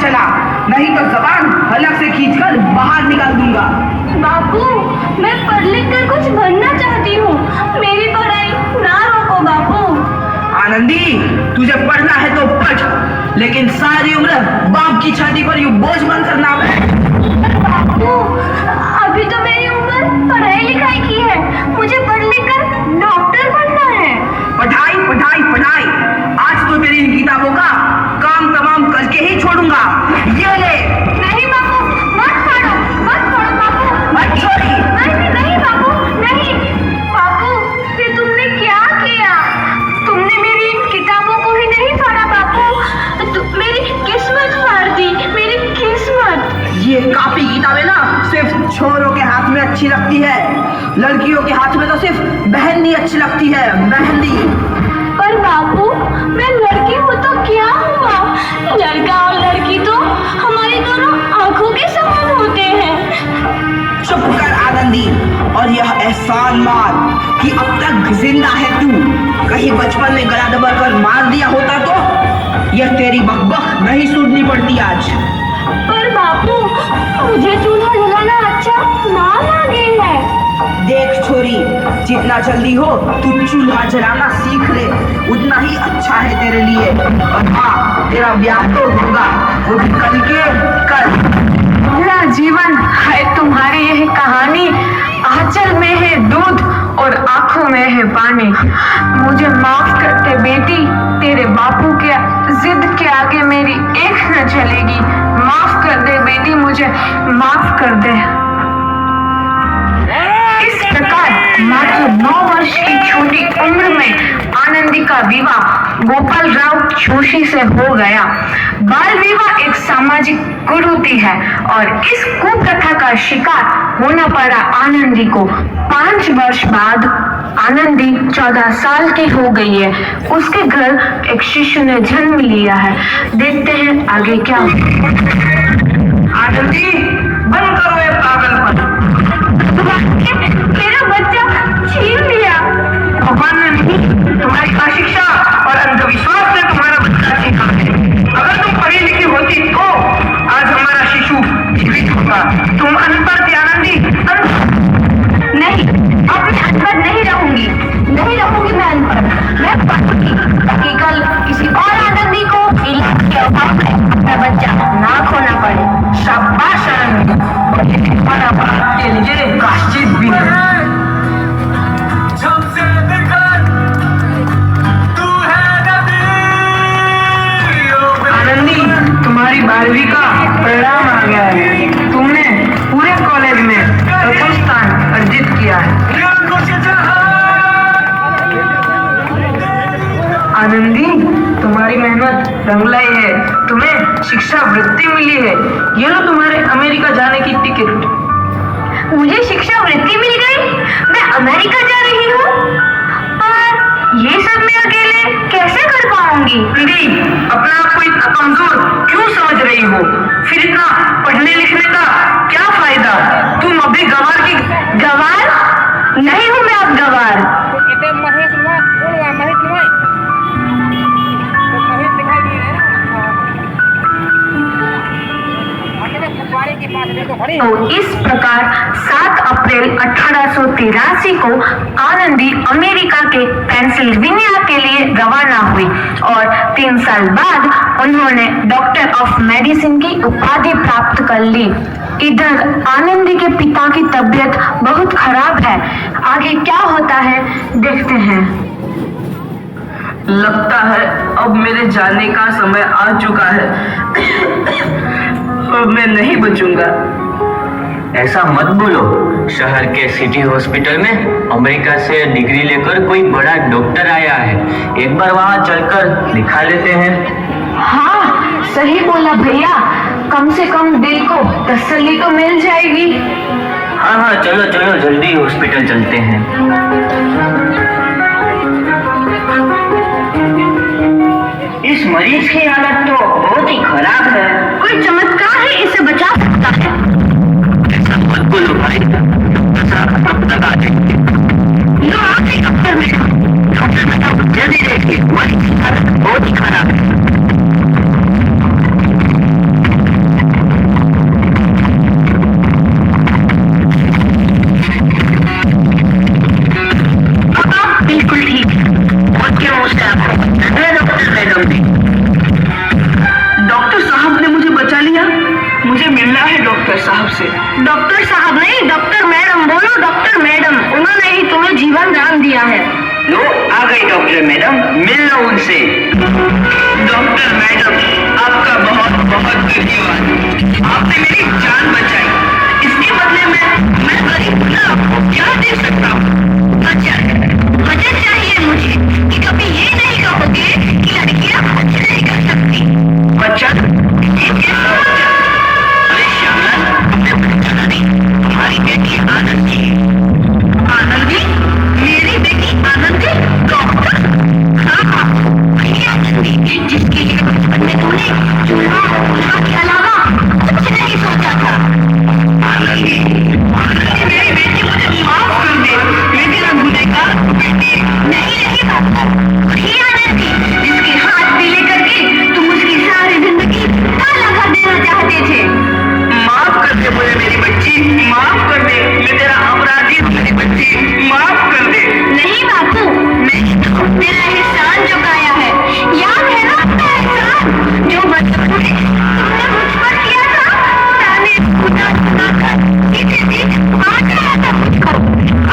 चला, नहीं तो जबान हलक से खींचकर बाहर निकाल दूंगा। बापू, मैं पढ़ लिख कर कुछ बनना चाहती हूँ, मेरी पढ़ाई ना रोको बापू। आनंदी, तुझे पढ़ना है तो पढ़, लेकिन सारी उम्र बाप की छाती पर यूं बोझ बनकर ना बैठ। बापू, अभी तो मेरी उम्र पढ़ाई लिखाई की है, मुझे पढ़ लिख कर डॉक्टर बनना है। पढ़ाई पढ़ाई पढ़ाई, आज तो तेरी इन किताबों का काम तमाम करके ही छोड़ूंगा। ये ले। नहीं बापू, मत पढ़ो बापू, मत छोड़ी। नहीं नहीं बापू, नहीं। बापू, ये तुमने क्या किया? तुमने मेरी इन किताबों को ही नहीं पढ़ा बापू, मेरी किस्मत फाड़ दी, मेरी किस्मत। ये कापी किताबें ना सिर्फ छोरों के हाथ में अच्छी लगती है, लड़कियों के हाथ में तो सिर्फ मेहंदी अच्छी लगती है, मेहंदी। पर बापू, मैं लड़की हूँ तो क्या हुआ? लड़का और लड़की तो हमारी दोनों आंखों के समान होते हैं। चुप कर आनंदी, और यह एहसान मान कि अब तक जिंदा है तू। कहीं बचपन में गला दबाकर मार दिया होता तो यह तेरी बकबक नहीं सुननी पड़ती आज। पर बापू, मुझे चूल्हा जलाना अच्छा ना लगे है। देख छोरी, जितना जल्दी हो तू चूल्हा जलाना सीख ले, उतना ही अच्छा है तेरे लिए। और हाँ, तेरा ब्याह तो होगा, वो भी कल के कल। मेरा जीवन है तुम्हारी यह कहानी, आंचल में है दूध और आंखों में है पानी। मुझे माफ कर दे बेटी, तेरे बापू के जिद के आगे मेरी एक न चलेगी। माफ कर दे बेटी, मुझे माफ कर दे। इस प्रकार मात्र 9 वर्ष की छोटी उम्र में आनंदी का विवाह गोपाल राव जोशी से हो गया। बाल विवाह एक सामाजिक कुरीति है और इस कुप्रथा का शिकार होना पड़ा आनंदी को। 5 वर्ष बाद आनंदी 14 साल की हो गई है। उसके घर एक शिशु ने जन्म लिया है। देखते हैं आगे क्या होगा। आनंदी, बंद करो ये पागलपन। मेरा बच्चा छीन लिया। भगवान ने नहीं, तुम्हारी अशिक्षा और अंधविश्वास ने तुम्हारा बच्चा छीना है। अगर तुम पढ़ी लिखी होती तो आज हमारा शिशु जीवित होता। तुम अनपढ़ थी आनंदी, नहीं, अब मैं अनपढ़ नहीं रहूंगी, नहीं रहूंगी मैं अनपढ़। मैं पढ़ूंगी ताकि कल किसी और आनंदी को इलाज के अभाव में अपना बच्चा ना खोना पड़े। शाबाश आनंदी, तुम्हारा बाप के लिए प्रायश्चित भी है। आनंदी, तुम्हारी 12वीं का परिणाम आ गया है। तुमने पूरे कॉलेज में प्रथम स्थान अर्जित किया है। आनंदी, तुम्हारी मेहनत रंग लाई है, तुम्हें शिक्षा वृत्ति मिली है। ये लो तुम्हारे अमेरिका जाने की टिकट। मुझे शिक्षा वृत्ति मिल गई, मैं अमेरिका जा रही हूँ। पर ये सब मैं अकेले कैसे कर पाऊंगी? आनंदी, अपना आप को इतना कमजोर क्यों समझ रही हो? फिर इतना पढ़ने लिखने का क्या फायदा? तुम अभी गंवार की गवार नहीं हूँ मैं अब गवार। तो इस प्रकार 7 अप्रैल 1883 को आनंदी अमेरिका के पेंसिल्वेनिया के लिए रवाना हुई और 3 साल बाद उन्होंने डॉक्टर ऑफ मेडिसिन की उपाधि प्राप्त कर ली। इधर आनंदी के पिता की तबीयत बहुत खराब है। आगे क्या होता है देखते हैं। लगता है अब मेरे जाने का समय आ चुका है। अब मैं नहीं बचूंगा। ऐसा मत बोलो, शहर के सिटी हॉस्पिटल में अमेरिका से डिग्री लेकर कोई बड़ा डॉक्टर आया है। एक बार वहां चलकर दिखा लेते हैं। हाँ, सही बोला भैया, कम से कम दिल को तसल्ली तो मिल जाएगी। हाँ हाँ, चलो चलो जल्दी हॉस्पिटल चलते हैं। इस मरीज की हालत तो बहुत ही खराब है। कोई चमत्कार है इसे बचा सकता है। ऐसा मत बोलो भाई, जल्दी देखिए, मरीज की हालत बहुत ही खराब है। है। डॉक्टर साहब नहीं, डॉक्टर मैडम बोलो, डॉक्टर मैडम। उन्होंने ही तुम्हें जीवन दान दिया है। लो आ गई डॉक्टर मैडम, मिल लो उनसे। डॉक्टर मैडम, आपका बहुत बहुत धन्यवाद। आपने मेरी जान बचाई। इसके बदले में मैं गरीब बुढ़ा आपको क्या दे सकता हूँ? वजह चाहिए मुझे कि कभी ये नहीं कहोगे कि लड़कियां कुछ नहीं कर सकती। वचन? ये कैसा वचन? अरे श्यामलाल, तुमने पहचाना नहीं, हमारी बेटी आनंदी है। आनंदी? मेरी बेटी आनंदी? डॉक्टर? हाँ, वही आनंदी जिसके लिए बचपन में तुमने चूल्हा और उल्हा के अलावा कुछ नहीं सोचा था। आनंदी, मेरी बेटी, मुझे माफ कर दे। मैं तेरा गुनहगार बेटी। नहीं बाबू, वही आनंदी जिसके हाथ पीले करके तुम उसकी सारी जिंदगी काला कर देना चाहते थे। माफ कर दे मुझे मेरी बच्ची, माफ कर दे। मैं तेरा अपराधी हूँ मेरी बच्ची, माफ कर दे। नहीं बापू, मैंने तो मेरा एहसान चुकाया है। याद है ना अपना एहसान जो बचपन में तुमने मुझ पर किया था? ताने खुदा खुदा कर किसी दिन मार रहा था मुझको।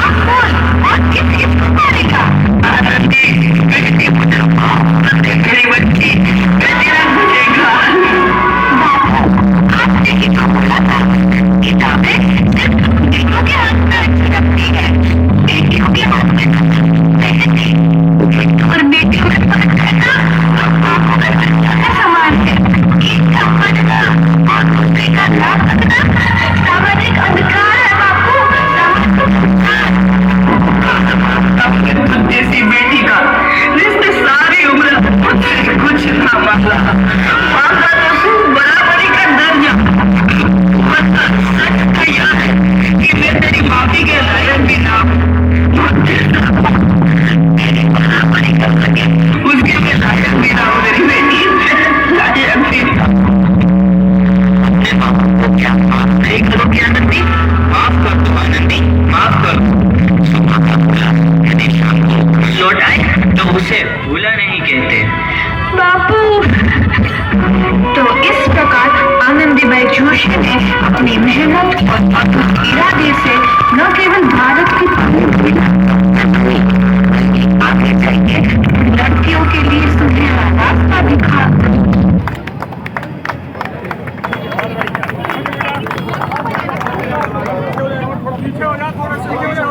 अब बोल, और किस किसको मारेगा? आनंदी, बेटी मुझे माफ कर दे मेरी बच्ची, मैं तेरा गुनहगार हूँ। बापू, आपने ही तो बोला था किताबें सिर्फ बेटियों के हाथ में अच्छी लगती है, बेटियों के हाथ में नहीं। और बेटियों में फर्क करना बापों का बच्चा का समान है। एक का पढ़ना और दूसरे का ना पढ़ना सामाजिक अधिकार है बापू, अपने खुद जैसी बेटी का जिसने सारी उम्र मुझसे कुछ ना मांगा, मांगा तो सिर्फ बराबरी का दर्जा। बस सच तो यह है कि मैं तेरी माफी के लायक भी ना हूँ। मेरी बराबरी कर सके उसके मैं लायक भी ना हूँ मेरी बेटी, लायक भी ना। अपने बाबू को क्या माफ नहीं करोगे आनंदी? माफ कर दो आनंदी, माफ कर दो। यदि शाम को लौट आए तो उसे भूला नहीं कहते। बापू। तो इस प्रकार आनंदीबाई जोशी ने अपनी मेहनत और अथक इरादे से न केवल भारत की आगे जाइए लड़कियों के लिए सुनहरा रास्ता दिखा। पीछे हो जा, थोड़ा सा